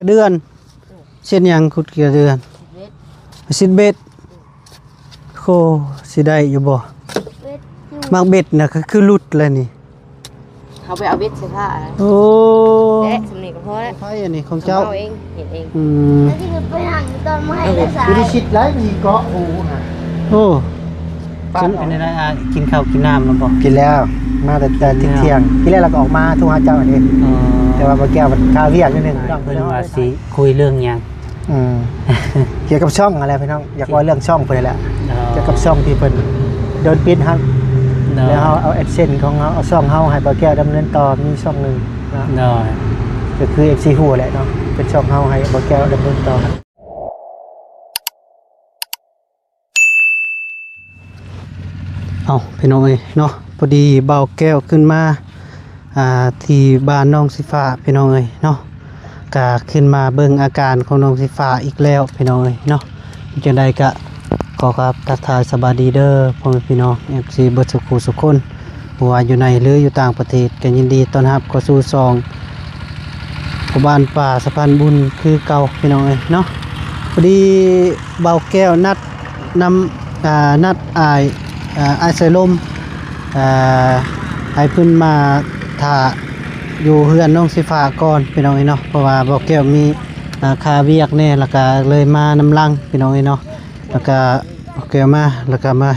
เดือนเช่นยังขุดกี่เดือนสิบเบ็ดโคสิได้อยู่บ่มักเบ็ดน่ะก็คือลุดเลยนี่เขาไปเอาเบ็ดใส่ผ้าโอ้เอ๊ะสำเนียงก็พอแล้วไผอันนี้ของเจ้าเองเห็นเองแล้วที่ไปหันตอนไม่ให้ได้สาย ไม่ได้ชิดไรมีเกาะหูฮะ โอ้เป็นอะไรกินข้าวกินน้ำแล้วบ่ กินแล้วมาแต่เที่ยงที่แรกเราก็ออกมาทุ่งหาเจ้าอันนี้แต่ว่าบางแก้วมันข้าวเรียกนิดนึง เพิ่นว่าสิคุยเรื่องหยัง เกี่ยวกับช่องอะไรพี่น้องอยากว่าเรื่องช่องเพิ่นแหละเกี่ยวกับช่องที่เพิ่นโดนปิดครับแล้วเฮาเอาแอดเซนของเฮาเอาช่องเฮาให้บางแก้วดำเนินต่อมีช่องนึงนะก็คือ FC ฮู้แหละเนาะเป็นช่องเฮาให้บางแก้วดำเนินต่อเอาพี่น้องเอ้ยเนาะพอดีเบาแก้วขึ้นมาที่บ้านน้องสิฟ้าพี่น้องเอ้ยเนาะก็ขึ้นมาเบิ่งอาการของน้องสิฟ้าอีกแล้วพี่น้องเอ้ยเนาะจังใดก็ขอครับทักทายสบายดีเด้อพ่อแม่พี่น้อง FC เบิดสุขคนบ่ว่าอยู่ในหรืออยู่ต่างประเทศก็ยินดีต้อนรับเข้าสู่ซองบ้านป่าสะพานบุญคือเก่าพี่น้องเอ้ยเนาะพอดีเบาแก้วนัดอายใส่ลมให้เพิ่นมาถ่าอยู่เฮือนน้องสิฟ้าก่อนพี่น้องเอ้ยเนาะเพราะว่าบ่แก้วมีค่าเวียกแน่แล้วก็เลยมานำลังพี่น้องเอ้ยเนาะแล้วก็บ่แก้วมาแล้วก็มา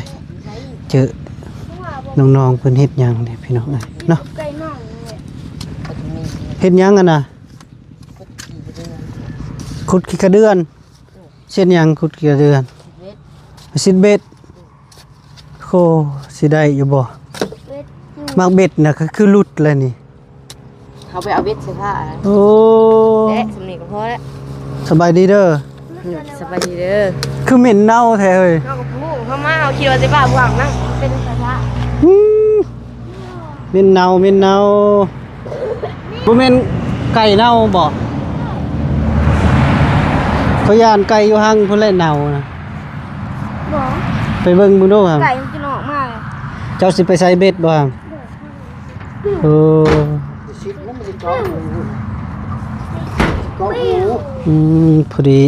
เจอน้องๆเพิ่นเฮ็ดหยังนี่พี่น้องเอ้ยเนาะเฮ็ดหยังกันน่ะขุดขี้กระเดือนเช่นหยังขุดขี้กระเดือนสิบเบ็ดโคสิได้อยู่บ่มักเบ็ดน่ะก็คือลุดเลยนี่เขาไปเอาเบ็ดใส่ผ้าโอ้เอ๊ะสำเนียงก็พอแล้วสบายดีเด้อสบายดีเด้อคือเหม็นเน่าแท้เฮ้ยเขากับผู้เขามาเอาคิดว่าสิบ้าบวกนั่งเป็นภาษาเหม็นเน่าบ่แม่นไก่เน่าบ่เขาย่านไก่อยู่หั่งเพิ่นแลเน่านะบ่ไปเบิ่งมึงดูครับไก่มันจะออกมาเลย เจ้าสิไปใส่เบ็ดบ่ครับโอ้ชิดมันเกาะหูพอดี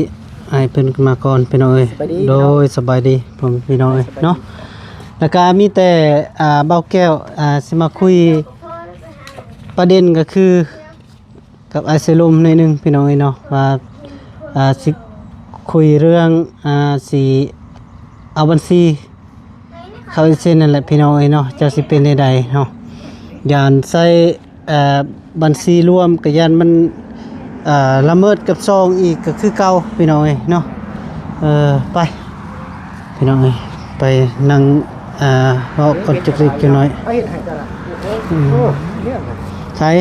ให้เพิ่นมาก่อนพี่น้องเอ้ยโดยสบายดีผมพี่น้องเอ้ยเนาะแล้วก็มีแต่เบาแก้วสิมาคุยประเด็นก็คือกับไอซิลุมในอยหนึงพี่น้องเอ้ยเนาะว่าสิคุยเรื่องสิเอาบัญชีเขาเส้นนั่นแหละพี่น้องเอ้ยเนาะจะสิเป็นใดๆเนาะยานใส่บัญชีรวมกับยานมันละเมิดกับซองอีกก็คือเก่าพี่น้องเอ้ยเนาะไปพี่น้องเอ้ยไปนั่งเว้ากันจักเล็กจักน้อยใช่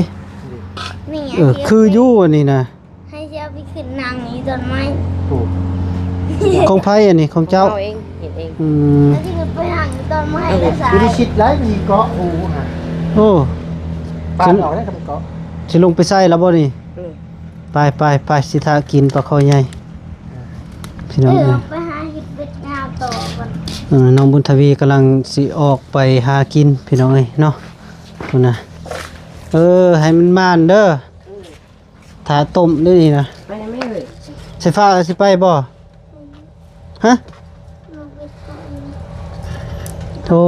คืออยู่อันนี้นะให้เจ้าไปขึ้นนางนี้ตอนไม่ของไผอันนี้ของเจ้าเองเห็นเองแล้วที่ไปหันตอนไม่ให้ได้สาย ไม่ได้ชิดไรมีเกาะหูฮะโอ้ปลาออกได้ทำเกาะสิลงไปใส่แล้วบ่นี่ไปสิทากินปลาคอใหญ่พี่น้องไปหาเห็ดเป็ดงาต่อก่อนน้องบุญทวีกำลังสิออกไปหากินพี่น้องเอ้ยเนาะพุ่นน่ะให้มันม่านเด้อถ้าต้มได้นี่นะไปไม่เลยใส่ฟ้าสิไปบ่ฮะโธ่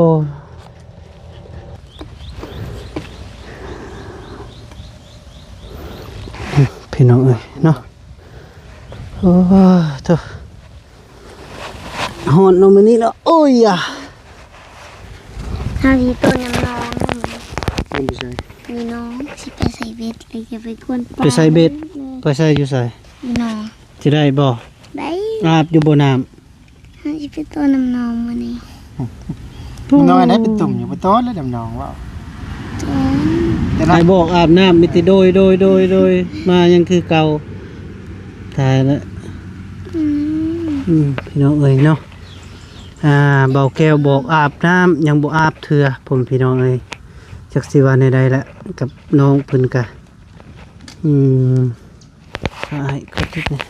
พี่น้องเอ้ยเนาะโอ้เถอะหอนลงมานี่แล้วโอ้ยอ่ะทางนี้ตัวน้ำน้องไม่ใช่มีน้องสิไปใส่เบ็ดเลยจะไปกวนปลาไปใส่เบ็ดไปใส่อยู่ใส่มีน้องจะได้บ่ได้อาบอยู่บ่น้ำให้ไปตัวน้ำน้องมานี่น้อยนะเป็นตุ่มอยู่บนโต๊ะแล้วดำนองว่าใครบอกอาบน้ำมิติโดยมายังคือเก่าถ่ายแล้วพี่น้องเอ้ยเนาะเบาแก้วบอกอาบน้ำยังบ่อาบเถื่อผมพี่น้องเอ้ยจักสิว่าในใดละกับน้องเพิ่นกะใช่ก็ติดเนี่ย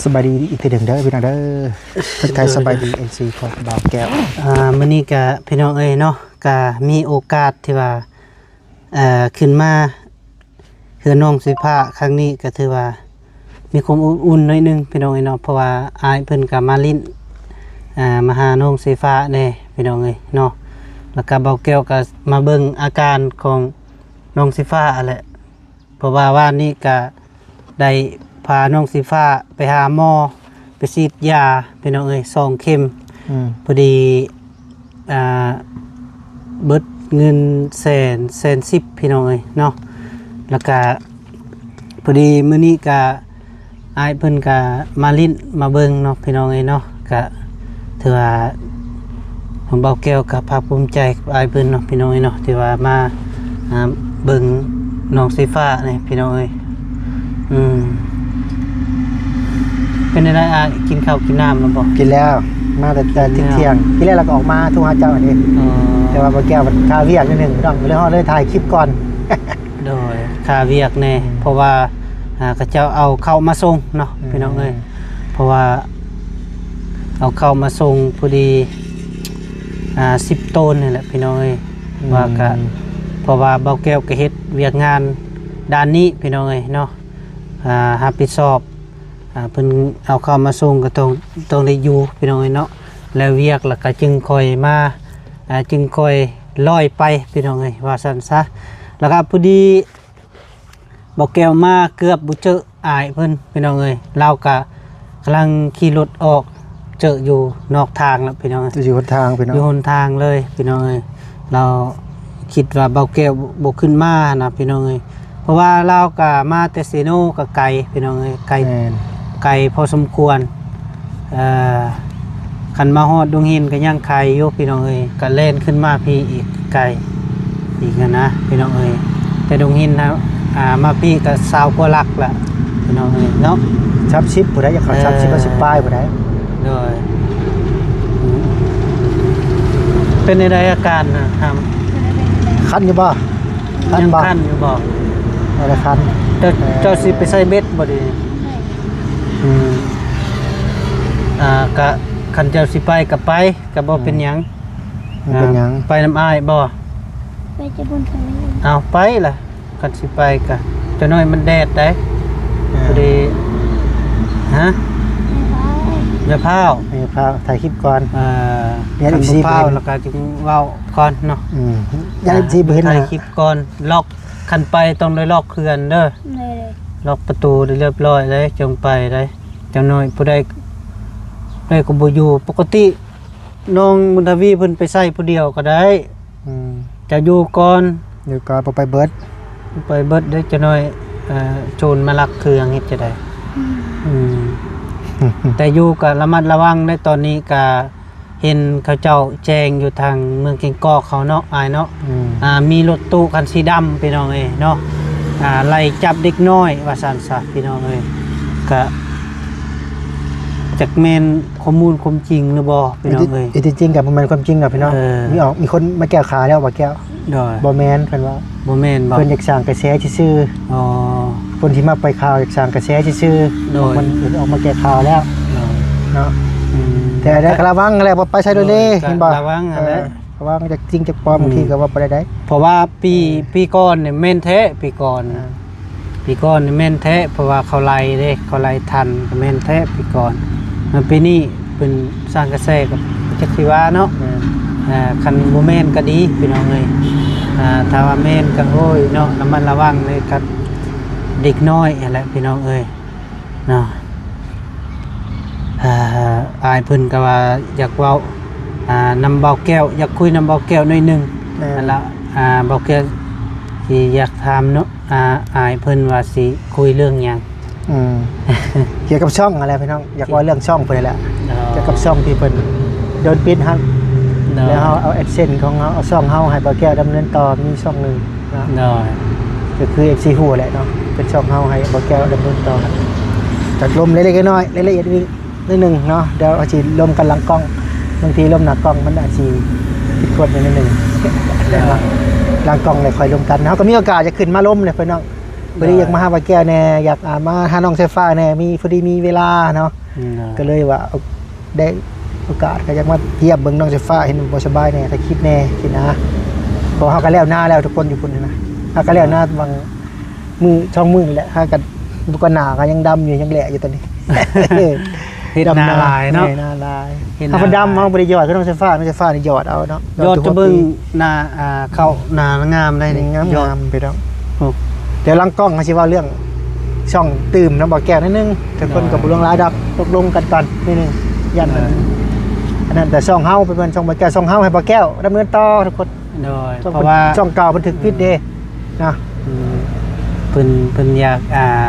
สบายดีอีกทีหนึ่งเด้อพี่น้องเด้อทักทายสบายดี MC ของบ่าวแก้ว มื้อนี้ก็พี่น้องเอ้ยเนาะก็มีโอกาสที่ว่าขึ้นมาเฮือนน้องสิพาครั้งนี้ก็ถือว่ามีความอุ่นๆหน่อยนึงพี่น้องเอ้ยเนาะเพราะว่าอายเพิ่นก็มาลิ้นมาหาน้องสีฟ้าแน่พี่น้องเอ้ยเนาะแล้วก็เบาแก้วก็มาเบิ่งอาการของน้องสีฟ้าแหละเพราะว่าวันนี้ก็ได้พาน้องสีฟ้าไปหาหมอไปฉีดยาพี่น้องเอ้ย2 เข็มพอดีเบิดเงิน110,000พี่น้องเอ้ยเนาะแล้วก็พอดีมื้อนี้ก็อายเพิ่นก็มาลิ้นมาเบิ่งเนาะพี่น้องเอ้ยเนาะก็ถือว่าผมเบาแก้วกับภาคภูมิใจกับอายเพิ่นเนาะพี่น้องเอ้ยเนาะที่ว่ามาเบิ่งน้องสีฟ้านี่พี่น้องเอ้ยเป็นอะไรกินข้าวกินน้ำแล้วบ่ กินแล้วมาแต่เที่ยงกินแล้วเราก็ออกมาทุ่งหาเจ้าอันนี้แต่ว่าบ่าวแก้วมันคาเวียกนิดนึงพี่น้องเลยถ่ายคลิปก่อน โดยค่าเวียกแน่เพราะว่าเขาเจ้าเอาเข้ามาส่งเนาะพี่น้องเอ้ยเพราะว่าเอาเข้ามาส่งพอดี10 ต้นนี่แหละพี่น้องเอ้ยว่าก็เพราะว่าเบาแก้วก็เฮ็ดเวียกงานด้านนี้พี่น้องเอ้ยเนาะรับผิดชอบเพิ่นเอาเข้ามาส่งก็ต้องได้อยู่พี่น้องเอ้ยเนาะแล้วเวียกแล้วก็จึงค่อยมาจึงค่อยลอยไปพี่น้องเอ้ยว่าซั่นซะแล้วก็พอดีเบาแก้วมาเกือบบ่เจออายเพิ่นพี่น้องเอ้ยเราก็กำลังขี่รถออกเจออยู่นอกทางแล้วพี่น้องเอ้ย อยู่หนทางพี่น้อง อยู่หนทางเลยพี่น้องเอ้ยเราคิดว่าเบาแก้วบ่ขึ้นมานะพี่น้องเอ้ยเพราะว่าเราก็มาแต่เซโนก็ไกลพี่น้องเอ้ยไกลพอสมควรคันมาฮอดดงหินก็ยังไกลอยู่พี่น้องเอ้ยก็เล่นขึ้นมาพี่อีกไกลอีกนะพี่น้องเอ้ยแต่ดงหินนะมาพี่ก็20 กว่าลักละพี่น้องเอ้ยเนาะ ชับชิปผู้ใดอยากขอชับชิปก็สิบป้ายผู้ใด โดยเป็นในอาการนะครับ คันอยู่บ่คัน ยัง บ่ คันอยู่บอก อะไรคัน เจ้าสิไปใส่เบ็ดบ่ดีกะคันเจ้าสิไปกับไปกับบ่เป็นหยัง มันเป็นหยัง ไปน้ำอ้ายบ่ ไปจะบุญทางนี้ เอาไปล่ะคันสิไปกะจะน้อยมันแดดได้พอดีฮะอย่าพาว ให้พาถ่ายคลิปก่อน เนี่ย คัน อีก บ่ สิ พาวแล้วก็จึงเว้าก่อนเนาะ ยันที่บ่เห็น ถ่าย นะ คลิปก่อนล็อกคันไปต้องได้ล็อกเครื่องเด้อ เลย ล็อกประตูได้เรียบร้อยเลยจงไปได้จังน้อยผู้ใดได้ก็บ่อยู่ปกติน้องบุญทวีเพิ่นไปใส่ผู้เดียวก็ได้จะอยู่ก่อน เดี๋ยวก่อนไปเบิร์ด ไปเบิดได้จะน้อยโจรมาลักเครื่องเฮ็ดจะได้แต่อยู่ก็ระมัดระวังในตอนนี้ก็เห็นเขาเจ้าแจ้งอยู่ทางเมืองเก่งกอกเขาเนาะอายเนาะมีรถตู้คันสีดำพี่น้องเอ้ยเนาะไล่จับเด็กน้อยว่าซั่นซะพี่น้องเอ้ยก็จักแม่นข้อมูลความจริงหรือบ่พี่น้องเอ้ย จริงๆกับมันความจริงกับพี่น้องมีคนมาแก้ขาแล้วบ่แก้ว ดอย บ่แมนเพิ่นว่า บ่แม่นบ่ เพิ่นอยากสร้างกระแสซื่อ อ๋อ ๆคนที่มาไปข่าวอยากสร้างกระแสซื่อ โดย มันออกมาแก้ข่าวแล้ว ดอย เนาะ อืม แต่ได้ระวังอะไรบ่ไปใช้โดยเล่เห็นบ่ ระวังอะไร ระวังจากจริงจากปลอมบางทีก็ว่าบ่ได้ เพราะว่าปีก่อนเนี่ยแม่นแท้ปีก่อนนี่แม่นแท้เพราะว่าเขาไล่เด้เขาไล่ทันก็แม่นแท้ปีก่อนมันปีนี้เป็นสร้างกระแสกับจักสิว่าเนาะคันบ่แม่นก็ดีพี่น้องเอ้ยถ้าว่าแม่นก็โอ้ยเนาะระมัดระวังเลยกับเด็กน้อยนั่นแหละพี่น้องเอ้ยเนาะอายเพิ่นก็ว่าอยากเว้านำเบาแก้วอยากคุยนำเบาแก้วหน่อยหนึงนั่นละเบาแก้วสิอยากถามเนาะอายเพิ่นว่าสิคุยเรื่องหยัง เกี่ยวกับช่องอะไรพี่น้องอยากว่าเรื่องช่องเพิ่นแหละเกี่ยวกับช่องที่เพิ่นโดนปิดฮั่นแล้วเฮาเอาแอดเซนของเฮาเอาช่องเฮาให้บ่าวแก้วดำเนินต่อมีช่องนึงนะ เนาะ ก็คือ FC ฮู้แหละเนาะเป็นช่องเฮาให้บ่าวแก้วดำเนินต่อจัดลมเล็กๆน้อยๆรายละเอียดนิดนึงเนาะเดี๋ยวเอาสิลมกันหลังกล้องบางทีลมหน้ากล้องมันอาจสิผิดกฎนิดนึงหลังกล้องเลยค่อยลมกันเฮาก็มีโอกาสจะขึ้นมาลมเลยพี่น้อง พอดีอยากมาหาป้าแก้วแน่อยากมาหาน้องสายฟ้าแน่มีพอดีมีเวลาเนาะก็เลยว่าได้โอกาสก็อยากมาเยี่ยมเบิ่งน้องสายฟ้าเห็นบ่สบายแน่ถ้าคิดแน่คิดนะพอเฮาก็แล้วหน้าแล้วทุกคนอยู่พุ่นนะเฮาก็แล้วหน้าบางมือช่องมือแหละเฮาก็บุกหน้าก็ยังดำอยู่ยังแหละอยู่ตอนนี้ เฮ็ดหน้าลายเนาะ หน้าลายเฮาดำเฮาบ่ได้หยอดคือน้องสายฟ้านี่หยอดเอาเนาะ ยอดจะเบิ่งหน้าเข้าหน้างามได้นี่ งาม ยอด ๆไปแล้วเดี๋ยวหลังกล้องเขาสิว่าเรื่องช่องตื่มน้ำบ่อแก้วนิดนึงทุกคนก็บ่ลงรายดักตกลงกันก่อนนิดนึงยันอันนั้นแต่ช่องเฮาเป็นช่องบ่อแก้วช่องเฮาให้บ่อแก้วดำเนินต่อทุกคน โดยเพราะว่า ช่องเก่าบันทึกผิดเด้นะ เพิ่นอยาก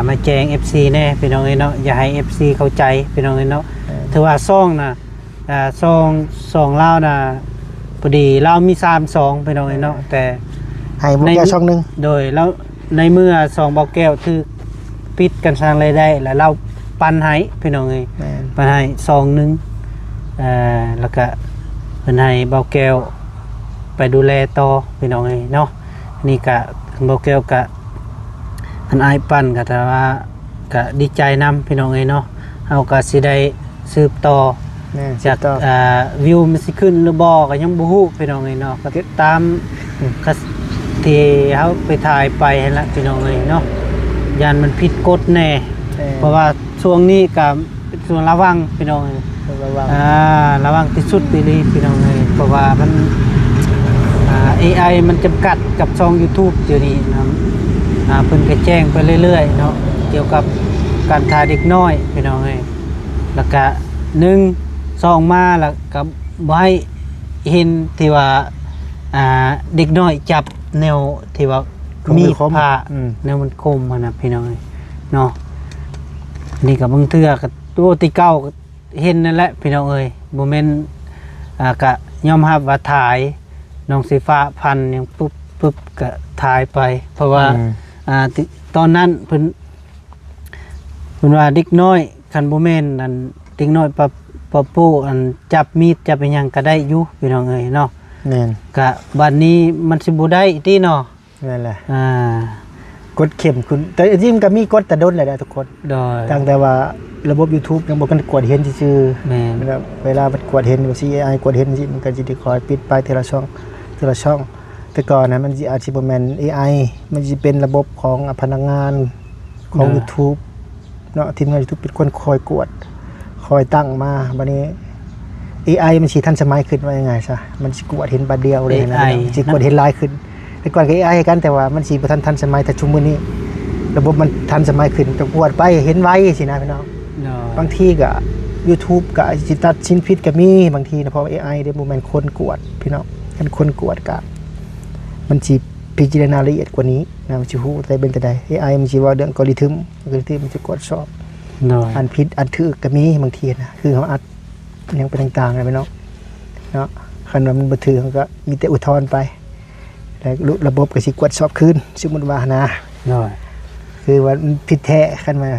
มาแจ้ง FC แน่พี่น้องเอ้ยเนาะอย่าให้ FC เข้าใจพี่น้องเอ้ยเนาะถือว่าซ่องน่ะซ่องลาวน่ะพอดีลาวมี32พี่น้องเอ้ยเนาะแต่ ให้บ่อแก้วช่องนึง โดยแล้วในเมื่อ2บ่อแก้วถือปิดกันสร้างรายได้แล้วเราปันให้พี่น้องเอ้ย แม่น ปันให้ซองหนึงแล้วก็เพิ่นให้บ่อแก้วไปดูแลต่อพี่น้องเอ้ยเนาะนี่ก็บ่อแก้วก็อันอายปั่นก็แต่ว่าก็ดีใจนำพี่น้องเอ้ยเนาะเฮาก็สิได้สืบต่อ แม่น จาก ต่อ วิวมันสิขึ้นหรือบ่ก็ยังบ่ฮู้พี่น้องเอ้ยเนาะก็ตามก็ที่เฮาไปถ่ายไปหั่นล่ะพี่น้องเอ้ยเนาะยานมันผิดกฎแน่เพราะว่าช่วงนี้ก็เป็นช่วงระวังพี่น้องเอ้ย ระวัง ระวังที่สุดดีๆพี่น้องเอ้ยเพราะว่ามันAI มันจำกัดกับช่อง YouTube เดี๋ยวนี้นะเพิ่นก็แจ้งไปเรื่อยๆเนาะเกี่ยวกับการถ่ายเด็กน้อยพี่น้องเอ้ยแล้วก็1 2มาแล้วก็บ่ให้เห็นที่ว่าเด็กน้อยจับแนวที่ว่ามีดผ่าแนวมันคมอะนะพี่น้องเอ้ยเนาะนี่ก็บางเทื่อก็ตัวที่เก่าก็เห็นนั่นแหละพี่น้องเอ้ยบ่แม่นก็ยอมรับว่าถ่ายน้องสีฟ้าพันยังปุ๊บก็ถ่ายไปเพราะว่าตอนนั้นเพิ่นว่าเด็กน้อยคันบ่แม่นอันเด็กน้อยปะปูอันจับมีดจับอิหยังก็ได้อยู่พี่น้องเอ้ยเนาะ แม่น ก็บัดนี้มันสิบ่ได้ติเนาะ นั่นแหละ ก ดเข็มคุณแต่จริงๆมันก็มีกดแต่โดนแหละทุกคน โดย ตั้งแต่ว่าระบบ YouTube ยังบ่กันกวดเห็นซื่อ แม่น ๆเวลามันกวดเห็นว่า AI กวดเห็นสิมันก็สิได้คอยปิดไปทีละช่องแต่ก่อนนะมันสิอาจสิบ่แม่น AI มันสิเป็นระบบของพนักงานของ YouTube เนาะทีมงาน YouTube เป็นคนคอยกวดคอยตั้งมาบัดนี้ AI มันสิทันสมัยขึ้นว่ายังไงซะมันสิกวดเห็นบัดเดียวเลยนะ AI สิกวดเห็นหลายขึ้นแต่ก่อนก็ AI กันแต่ว่ามันสิบ่ทันสมัยแต่ชั่วโมงนี้ระบบมันทันสมัยขึ้นก็กวดไปเห็นไวสินะพี่น้อง โดย บางทีก็ YouTube ก็สิตัดชิ้นผิดก็มีบางทีนะเพราะว่า AI ได้บ่แม่นคนกวดพี่น้องคันคนกวดก็มันสิพิจารณาละเอียดกว่านี้นะมันสิฮู้แต่เป็นแต่ใด AI มันสิว่าเรื่องอัลกอริทึมมันสิกดสอบ โดย อันผิดอันถูกก็มีบางทีนะคือเขาอัดอยังเป็นต่างๆนะพี่น้องเนาะคันว่ามันบ่ถือเขาก็มีแต่อุทธรณ์ไปแล้วระบบก็สิกวดสอบคืนสมมุติว่านะ โดย คือว่ามันผิดแท้คันมา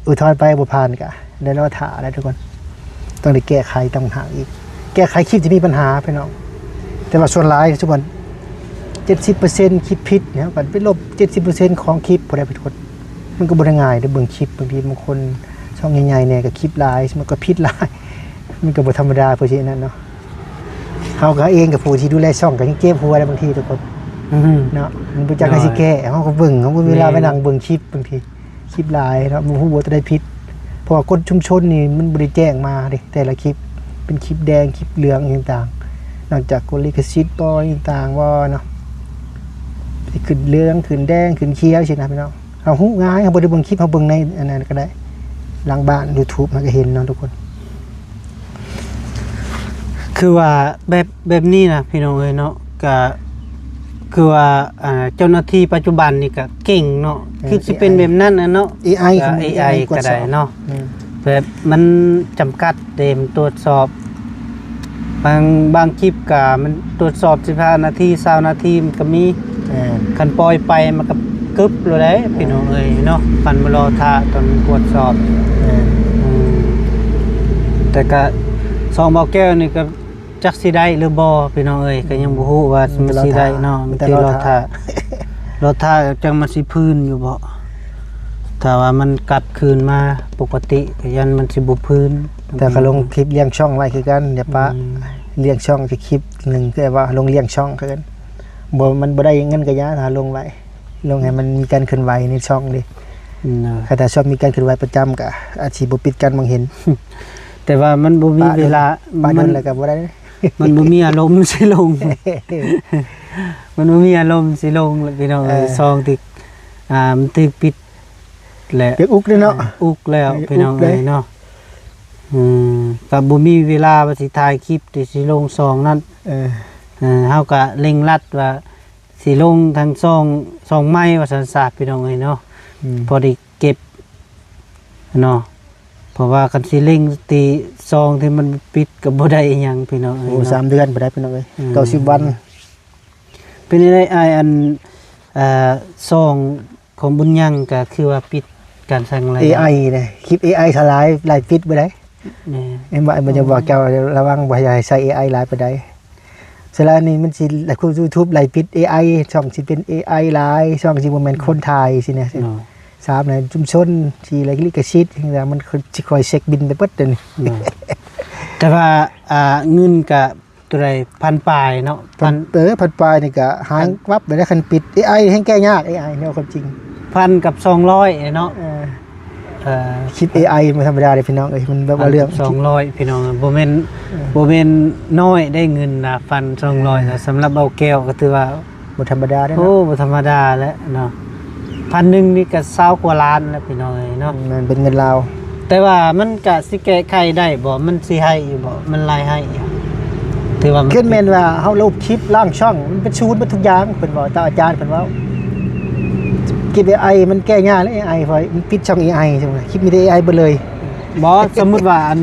อุทธรณ์ไปบ่ผ่านก็ได้รอท่าแล้วทุกคนต้องได้แก้ไขต่างหากอีกแก้ไขคลิปที่มีปัญหาพี่น้องแต่ว่าส่วนหลายทุกคน 70% คลิปผิดเนี่ยมันไปลบ 70% ของคลิปบ่ได้ทุกคนมันก็บ่ได้ง่ายได้เบิ่งคลิปบางทีบางคนช่องใหญ่ๆเนี่ยก็คลิปหลายมันก็ผิดหลายมันก็บ่ธรรมดาเพราะฉะนั้นเนาะเฮาก็เองกับผู้ที่ดูแลช่องก็ยังเก็บหัวได้บางทีทุกคนเนาะมันบ่จักให้สิแก้เฮาก็เบิ่งเฮาบ่มีเวลาไปนั่งเบิ่งคลิปบางทีคลิปหลายเนาะบ่ฮู้ว่าจะได้ผิดเพราะว่ากฎชุมชนนี่มันบ่ได้แจ้งมาเด้แต่ละคลิปเป็นคลิปแดงคลิปเหลืองต่างๆนอกจากกฎลิขสิทธิ์บ่ต่างๆว่าเนาะขึ้นเหลืองขึ้นแดงขึ้นเขียวสินะพี่น้องเฮาฮู้ง่ายเฮาบ่ได้เบิ่งคลิปเฮาเบิ่งในอันนั้นก็ได้หลังบ้าน YouTube มันก็เห็นเนาะทุกคน คือว่าแบบนี้นะพี่น้องเอ้ยเนาะก็คือว่าเจ้าหน้าที่ปัจจุบันนี่ก็เก่งเนาะคือสิเป็นแบบนั้นนะเนาะ AI ก็ AI ก็ได้เนาะแบบมันจำกัดเต็มตรวจสอบบางคลิปก็มันตรวจสอบ15นาที20นาทีมันก็มีคันปล่อยไปมันก็กึบเลยได้พี่น้องเอ้ยเนาะคันมารอท่าตอนตรวจสอบแต่ก็ซองบ่อแก้วนี่ก็จักสิได้หรือบ่พี่น้องเอ้ยก็ยังบ่ฮู้ว่ามันสิได้เนาะมันสิรอท่ารอท่าจังมันสิพื้นอยู่บ่ ถ้าว่ามันกลับคืนมาปกติก็ยันมันสิบ่พื้น แต่ก็ลงคลิปเลี้ยงช่องไว้คือกันเดี๋ยวป้าเลี้ยงช่องจะคลิปหนึ่งคือว่าลงเลี้ยงช่องคือกันบ่มันบ่ได้เงินกระยะถ้าลงไว้ลงให้มันมีการเคลื่อนไหวในช่องดิแต่ชอบมีการเคลื่อนไหวประจำก็อาจสิบ่ปิดกันมองเห็น แต่ว่ามันบ่มีเวลา ป้าเดินแล้วก็บ่ได้ มันบ่มีอารมณ์สิลง มันบ่มีอารมณ์สิลงแล้วพี่น้องซองติมันตึกปิดแหละ เปียกอุกเลยเนาะ อุกแล้วพี่น้อง อุกเลย เนาะก็บ่มีเวลาว่าสิถ่ายคลิปที่สิลงซองนั้นเฮาก็เร่งรัดว่าสิลงทั้งซองไม้ว่าสันสาพี่น้องเนาะพอได้เก็บเนาะเพราะว่าคันสิเร่งตีซองที่มันปิดก็บ่ได้อีหยังพี่น้อง โอ้3 เดือนบ่ได้พี่น้องเอ้ย90 วัน เป็นได้อายอันซองของบุญยังก็คือว่าปิดการสั่งอะไร AI เนี่ยคลิป AI สลายหลายปิดบ่ได้ แม่ เอ็มมันจะบอกเจ้าระวังบ่ให้ใช้ AI หลายปานใดสลานี้มันสิหลายคุณ YouTube หลายปิด AI ช่องสิเป็น AI หลายช่องสิบ่แม่นคนไทยสิเนี่ยทราบนะชุมชนสิอะไรลิขสิทธิ์จังซี่มันสิคอยเช็คบินไปเบิดเด้อนี่ แต่ว่าเงินก็ตัวใดพันปลายเนาะ พันปลายนี่ก็หางวับไปได้คันปิด AI แฮงแก้ยาก AI เนี่ยความจริง พันกับ200เนาะคลิป AI มันธรรมดาเด้พี่น้องเอ้ยมันแบบว่าเรื่อง 200พี่น้องบ่แม่นน้อยได้เงินนะฟัน200แต่สำหรับเอาแก้วก็ถือว่า บ่ธรรมดาเด้อ โอ้ เนาะ บ่ธรรมดาแล้วเนาะ1,000นี่ก็20กว่าล้านแล้วพี่น้องเอ้ยเนาะ มันเป็นเงินลาว แต่ว่ามันก็สิแก้ไขได้บ่มันสิให้อยู่บ่มันรายให้ถือว่า ขึ้นแม่นว่าเฮาลบคลิปล่างช่องมันเป็นศูนย์หมดทุกอย่างเพิ่นบอกตาอาจารย์เพิ่นว่าคลิป AI มันแก้ยากแล้ว AI พอมันปิดช่อง AI ใช่มั้ยคลิปมีแต่ AI เบิดเลย บ่สมมุติว่าอัน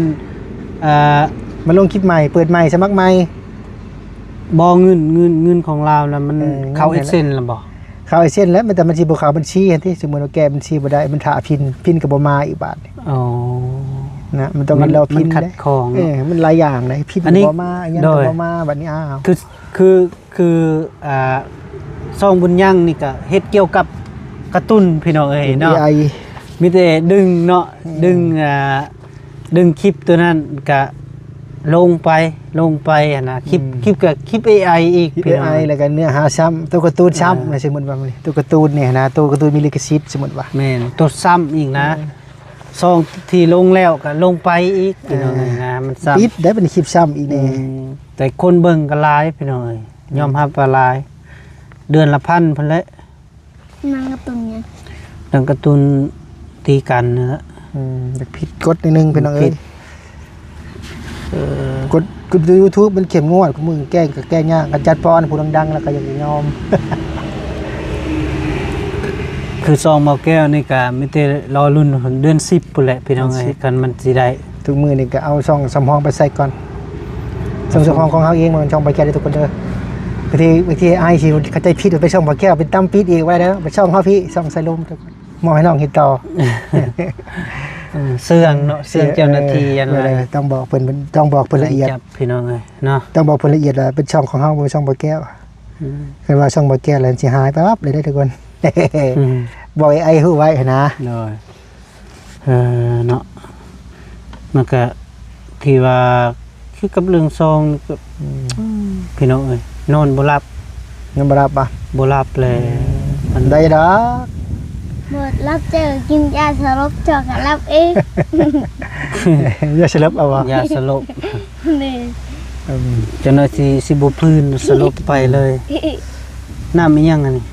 มาลงคลิปใหม่เปิดใหม่สมัครใหม่ บ่เงินของเรานะมันเข้าเอ็กเซนแล้วบ่ เข้าไอ้เส้นแล้วมันแต่มันสิบ่เข้าบัญชีอันที่สมมุติว่าแก้บัญชีบ่ได้มันท่าพินก็บ่มาอีกบาท อ๋อ นะมันต้องรอพิน ขัดของ มันหลายอย่างเลยพิน อันนี้ บ่มาอันยังบ่มาบัดนี้อ้าว คือซองบุญยังนี่ก็เฮ็ดเกี่ยวกับกระตุ้นพี่น้องเอ้ยเนาะ AI มีแต่ดึงเนาะดึงคลิปตัวนั้นก็ลงไปอะนะคลิปกับคลิป AI อีก พี่น้อง AI แล้วก็เนื้อหาซ้ำตัวการ์ตูนซ้ำนะสมมุติว่ามันตัวการ์ตูนเนี่ยนะตัวการ์ตูนมีลิขสิทธิ์สมมุติว่า แม่นตัวซ้ำอีกนะซองที่ลงแล้วก็ลงไปอีกพี่น้องเอ้ยนะมันซ้ำ ปิดได้เป็นคลิปซ้ำอีกแน่ แต่คนเบิ่งก็หลายพี่น้องเอ้ยยอมรับว่าหลาย เดือนละ1,000พุ่นแหละ นางกระตุนเนี่ย ดังการ์ตูนตีกันเนะ อยากผิดกฎนิดนึงเป็นน้องเอ้ยกดดู YouTube มันเข้มงวดของมึงแก้ก็แก้ยากกันจัดป้อนผู้ดังๆแล้วก็ยังยอม คือซองเมาแก้วนี่ก็มีแต่รอรุ่นเดือน10พุ่นแหละพี่น้องเอ้ยกันมันสิได้ ทุกมือนี่ก็เอาช่องสำรองไปใส่ก่อนช่องสำรองของเขาเองมันช่องไปแก้ได้ทุกคนเด้อบางทีไอ้ที่เขาใจผิดไปช่องไปแก้เป็นตั้มปิดอีกไว้แล้วไปช่องเขาพี่ช่องใส่ลมทุกคนมองให้น้องเห็นต่อ เสื่องเนาะเสื่องเจ้าหน้าที่ยันอะไร ต้องบอกเพิ่นต้องบอกเพิ่นละเอียด จับพี่น้องเอ้ยเนาะ ต้องบอกเพิ่นละเอียดว่าเป็นช่องของเฮาบ่ช่องบ่แก้วคือว่าช่องบ่แก้วแล้วสิหายไปปั๊บเลยได้ทุกคน บอกไอ้ฮู้ไว้นะ เลยเนาะมันก็ที่ว่าคือกับเรื่องซองก็พี่น้องเอ้ยนอนบ่หลับ ยังบ่รับป่ะ บ่หลับเลยมัน ได้ดอก หมดรับเจอกินยาสลบจอกรับเอง อย่าสลับเอาว่ะ ยาสลบ นี่ เจ้าหน้าที่สิบ่พื้นสลบไปเลยน้ำอีหยังอันนี้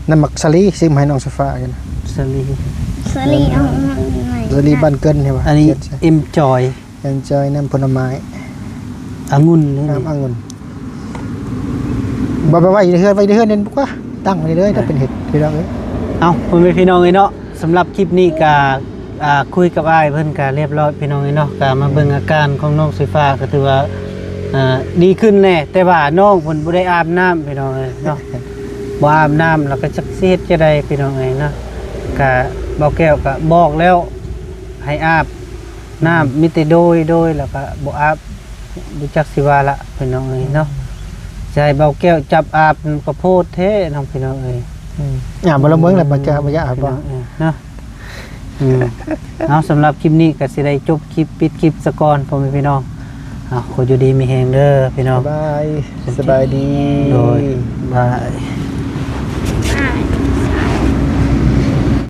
น้ำหมักสลีซิมให้น้องโซฟากัน สลี สลีเอาใหม่ สลีบ้านเกินใช่ป่ะ อันนี้เอ็มจอย ยังจอยน้ำผลไม้ องุ่นนี่ น้ำองุ่นบ่ไปไว้ในเฮือนนั่นปุ๊กว่าตั้งไว้เลยถ้าเป็นเห็ดพี่น้องเอ้ย เอาพ่อแม่พี่น้องเอ้ยเนาะสำหรับคลิปนี้ก็คุยกับอ้ายเพิ่นก็เรียบร้อยพี่น้องเอ้ยเนาะก็มาเบิ่งอาการของน้องไฟฟ้าก็ถือว่าดีขึ้นแน่แต่ว่าน้องเพิ่นบ่ได้อาบน้ำพี่น้องเอ้ยเนาะ บ่อาบน้ำแล้วก็จักสิเฮ็ดจะได้พี่น้องเอ้ยเนาะก็เบาแก้วก็บอกแล้วให้อาบน้ำมีแต่โดยแล้วก็บ่อาบบ่จักสิว่าละพี่น้องเอ้ยเนาะใจเบาแก้วจับอาบก็โพดแท้น้องพี่น้องเอ้ย บ่ละเมืองแล้วบ่จะอาบบ่ เนาะ เอาสำหรับคลิปนี้ก็สิได้จบคลิปปิดคลิปซะก่อนพ่อแม่พี่น้องขออยู่ดีมีแฮงเด้อพี่น้อง สบายดี โดยบาย